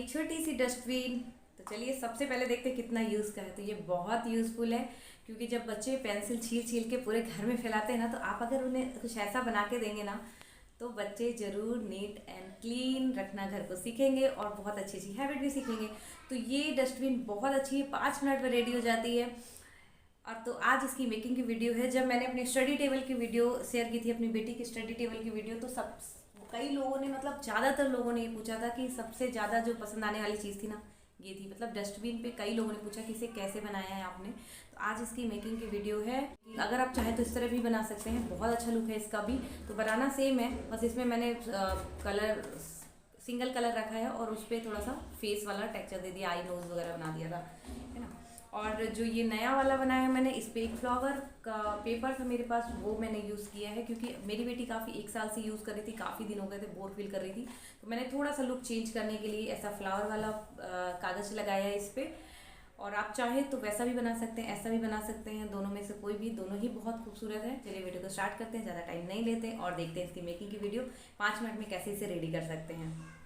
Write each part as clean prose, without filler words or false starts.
एक छोटी सी डस्टबिन। तो चलिए सबसे पहले देखते हैं कितना यूज़ का है। तो ये बहुत यूज़फुल है, क्योंकि जब बच्चे पेंसिल छील छील के पूरे घर में फैलाते हैं ना, तो आप अगर उन्हें कुछ ऐसा बना के देंगे ना, तो बच्चे ज़रूर नीट एंड क्लीन रखना घर को सीखेंगे और बहुत अच्छी अच्छी हैबिट भी सीखेंगे। तो ये डस्टबिन बहुत अच्छी है, 5 मिनट में रेडी हो जाती है। और तो आज इसकी मेकिंग की वीडियो है। जब मैंने अपनी स्टडी टेबल की वीडियो शेयर की थी, अपनी बेटी की स्टडी टेबल की वीडियो, तो सब कई लोगों ने, मतलब ज़्यादातर लोगों ने ये पूछा था कि सबसे ज़्यादा जो पसंद आने वाली चीज़ थी ना, ये थी। मतलब डस्टबिन पे कई लोगों ने पूछा कि इसे कैसे बनाया है आपने। तो आज इसकी मेकिंग की वीडियो है। अगर आप चाहें तो इस तरह भी बना सकते हैं, बहुत अच्छा लुक है इसका भी। तो बनाना सेम है, बस इसमें मैंने कलर सिंगल कलर रखा है और उस पर थोड़ा सा फेस वाला टेक्सचर दे दिया, आई नोज वगैरह बना दिया था, है ना। और जो ये नया वाला बनाया है मैंने, इस पर एक फ्लावर का पेपर था मेरे पास, वो मैंने यूज़ किया है, क्योंकि मेरी बेटी काफ़ी 1 साल से यूज़ कर रही थी, काफ़ी दिन हो गए थे, बोर फील कर रही थी। तो मैंने थोड़ा सा लुक चेंज करने के लिए ऐसा फ्लावर वाला कागज़ लगाया है इस पर। और आप चाहें तो वैसा भी बना सकते हैं, ऐसा भी बना सकते हैं, दोनों में से कोई भी, दोनों ही बहुत खूबसूरत है। चलिए वीडियो को स्टार्ट करते हैं, ज़्यादा टाइम नहीं लेते और देखते हैं इसकी मेकिंग की वीडियो 5 मिनट में कैसे इसे रेडी कर सकते हैं।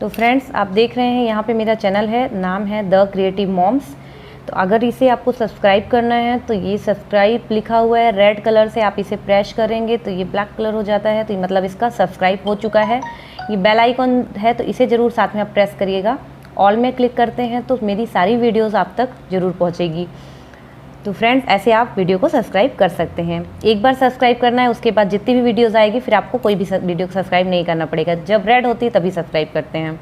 तो फ्रेंड्स, आप देख रहे हैं यहाँ पे मेरा चैनल है, नाम है द क्रिएटिव मॉम्स। तो अगर इसे आपको सब्सक्राइब करना है तो ये सब्सक्राइब लिखा हुआ है रेड कलर से, आप इसे प्रेस करेंगे तो ये ब्लैक कलर हो जाता है, तो ये मतलब इसका सब्सक्राइब हो चुका है। ये बेल आइकॉन है तो इसे ज़रूर साथ में आप प्रेस करिएगा। ऑल में क्लिक करते हैं तो मेरी सारी वीडियोस आप तक ज़रूर पहुंचेगी। तो फ्रेंड्स ऐसे आप वीडियो को सब्सक्राइब कर सकते हैं। एक बार सब्सक्राइब करना है, उसके बाद जितनी भी वीडियोस आएगी फिर आपको कोई भी वीडियो को सब्सक्राइब नहीं करना पड़ेगा। जब रेड होती है तभी सब्सक्राइब करते हैं।